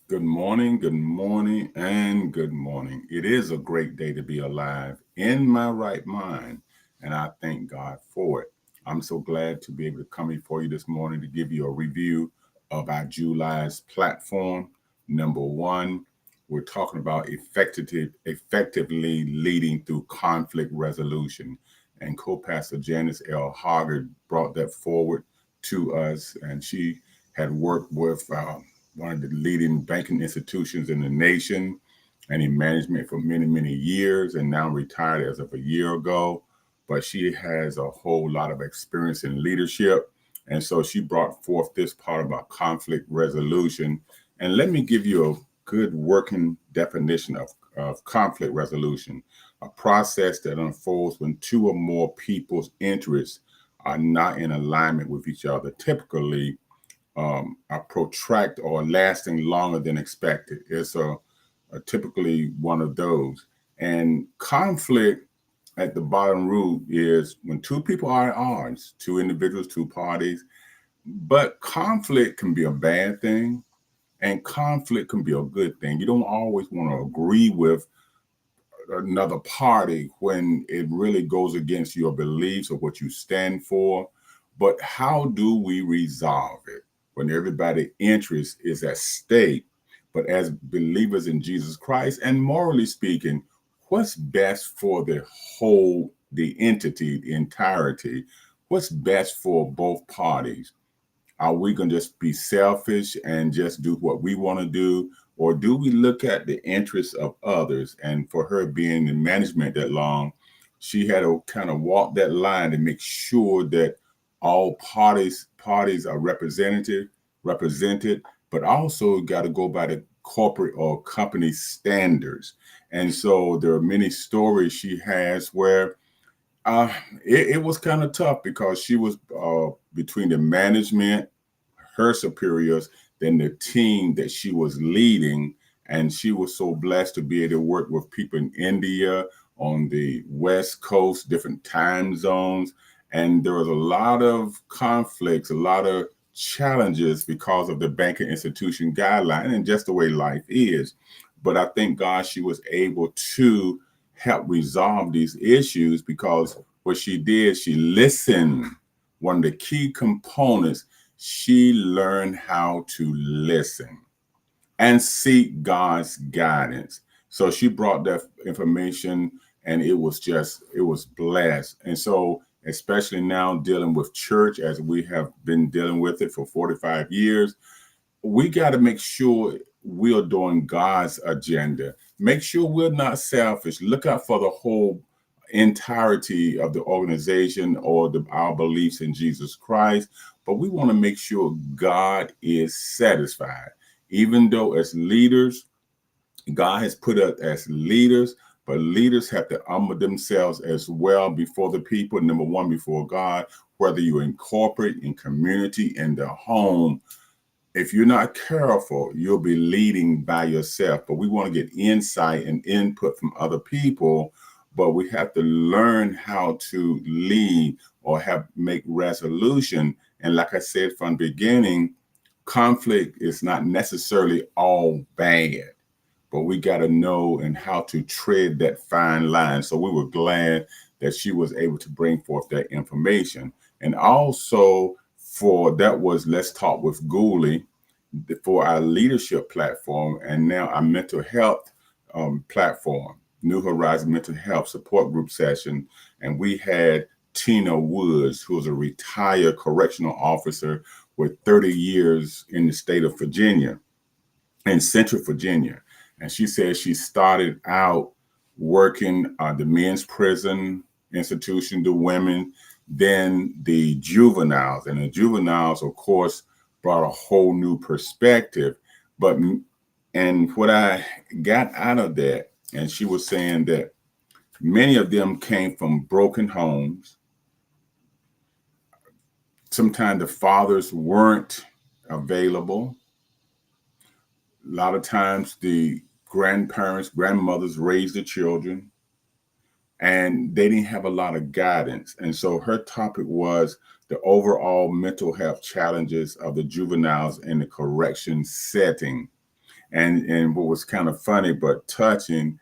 Good morning, and good morning. It is a great day to be alive in my right mind, and I thank God for it. I'm so glad to be able to come before you this morning to give you a review of our July's platform. Number one, we're talking about effectively leading through conflict resolution. And co-pastor Janice L. Hoggard brought that forward to us, and she had worked with one of the leading banking institutions in the nation and in management for many, many years, and now retired as of a year ago. But she has a whole lot of experience in leadership. And so she brought forth this part about conflict resolution. And let me give you a good working definition of conflict resolution, a process that unfolds when two or more people's interests are not in alignment with each other, typically are protracted or lasting longer than expected. It's a typically one of those. And conflict at the bottom root is when two people are at odds, two individuals, two parties. But conflict can be a bad thing, and conflict can be a good thing. You don't always want to agree with another party when it really goes against your beliefs or what you stand for. But how do we resolve it when everybody's interest is at stake? But as believers in Jesus Christ, and morally speaking, what's best for the whole, the entity, the entirety? What's best for both parties? Are we going to just be selfish and just do what we want to do? Or do we look at the interests of others? And for her being in management that long, she had to kind of walk that line to make sure that all parties are represented, but also got to go by the corporate or company standards. And so there are many stories she has where uh, it was kind of tough because she was between the management, her superiors, than the team that she was leading. And she was so blessed to be able to work with people in India, on the West Coast, different time zones. And there was a lot of conflicts, a lot of challenges because of the banking institution guideline and just the way life is. But I thank God she was able to help resolve these issues because what she did, she listened. One of the key components, she learned how to listen and seek God's guidance. So she brought that information and it was blessed. And so, especially now dealing with church as we have been dealing with it for 45 years, we got to make sure we're doing God's agenda. Make sure we're not selfish. Look out for the whole entirety of the organization or our beliefs in Jesus Christ. But we want to make sure God is satisfied. Even though as leaders, God has put us as leaders, but leaders have to humble themselves as well before the people. Number one, before God, whether you're in corporate, in community, in the home, if you're not careful, you'll be leading by yourself. But we want to get insight and input from other people, but we have to learn how to lead or have make resolution. And like I said from the beginning, conflict is not necessarily all bad, but we got to know and how to tread that fine line. So we were glad that she was able to bring forth that information. And also for that was Let's Talk with Gullie for our leadership platform and now our mental health platform, New Horizon Mental Health Support Group session. And we had Tina Woods, who is a retired correctional officer with 30 years in the state of Virginia, in Central Virginia. And she said she started out working the men's prison institution, the women, then the juveniles. And the juveniles, of course, brought a whole new perspective. But, and what I got out of that, and she was saying that many of them came from broken homes. Sometimes the fathers weren't available. A lot of times the grandparents, grandmothers raised the children and they didn't have a lot of guidance. And so her topic was the overall mental health challenges of the juveniles in the correction setting. And what was kind of funny but touching,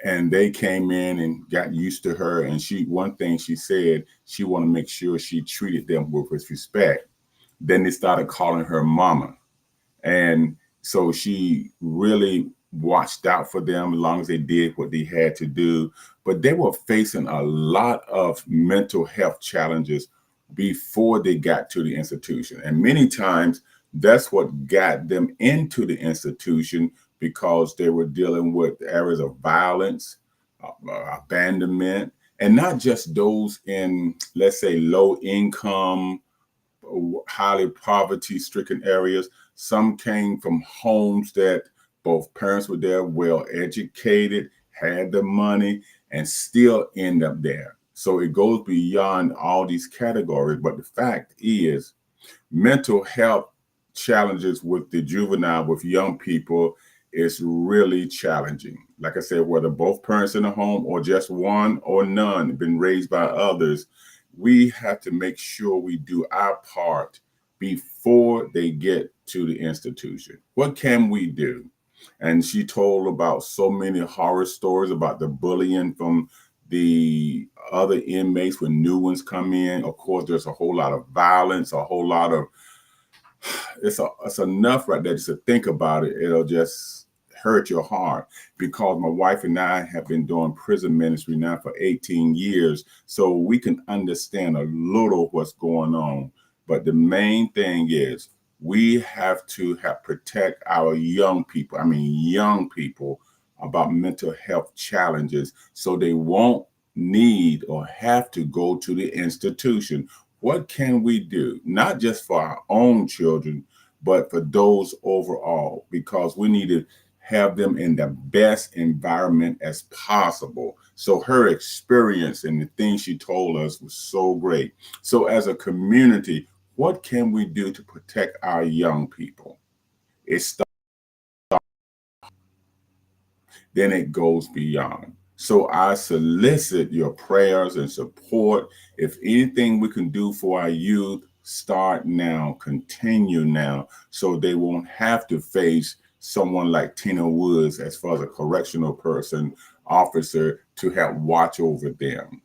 and they came in and got used to her. And one thing she said, she wanted to make sure she treated them with respect. Then they started calling her mama. And so she really watched out for them as long as they did what they had to do. But they were facing a lot of mental health challenges before they got to the institution. And many times that's what got them into the institution, because they were dealing with areas of violence, abandonment, and not just those in, let's say, low income, highly poverty stricken areas. Some came from homes that both parents were there, well educated, had the money, and still end up there. So it goes beyond all these categories. But the fact is, mental health challenges with the juvenile, with young people, is really challenging. Like I said, whether both parents in the home or just one or none been raised by others, we have to make sure we do our part before they get to the institution. What can we do? And she told about so many horror stories about the bullying from the other inmates when new ones come in. Of course, there's a whole lot of violence, a whole lot of it's enough right there just to think about it. It'll just hurt your heart, because my wife and I have been doing prison ministry now for 18 years, so we can understand a little what's going on. But the main thing is, we have to protect our young people. I mean, young people, about mental health challenges, so they won't need or have to go to the institution. What can we do, not just for our own children, but for those overall? Because we need to have them in the best environment as possible. So her experience and the things she told us was so great. So as a community, what can we do to protect our young people? It's then it goes beyond. So I solicit your prayers and support. If anything we can do for our youth, start now, continue now, so they won't have to face someone like Tina Woods as far as a correctional person, officer, to help watch over them.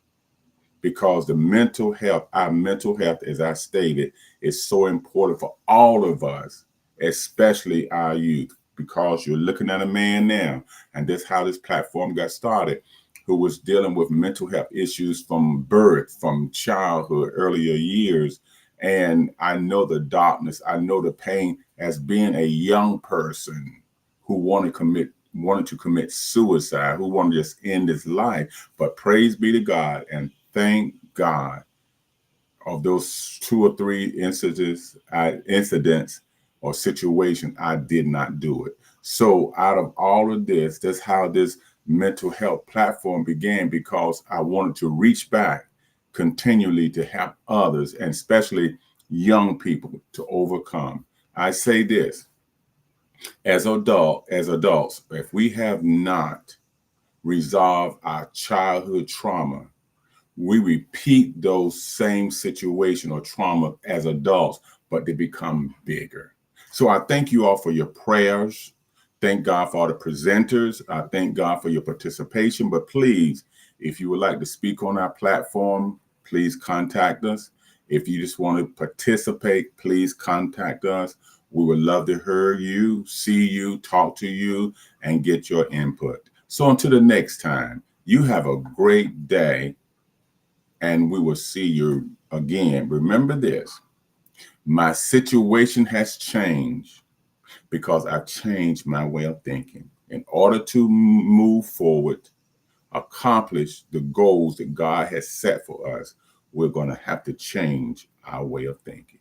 Because the mental health, our mental health, as I stated, is so important for all of us, especially our youth. Because you're looking at a man now, and that's how this platform got started, who was dealing with mental health issues from birth, from childhood, earlier years. And I know the darkness, I know the pain as being a young person who wanted to commit suicide, who wanted to just end his life. But praise be to God, and thank God, of those two or three incidents or situations, I did not do it. So out of all of this, that's how this mental health platform began, because I wanted to reach back continually to help others, and especially young people, to overcome. I say this, as adults, if we have not resolved our childhood trauma, we repeat those same situation or trauma as adults, but they become bigger. So I thank you all for your prayers. Thank God for all the presenters. I thank God for your participation. But please, if you would like to speak on our platform, please contact us. If you just want to participate, please contact us. We would love to hear you, see you, talk to you, and get your input. So until the next time, you have a great day, and we will see you again. Remember this, my situation has changed because I've changed my way of thinking. In order to move forward, accomplish the goals that God has set for us, we're going to have to change our way of thinking.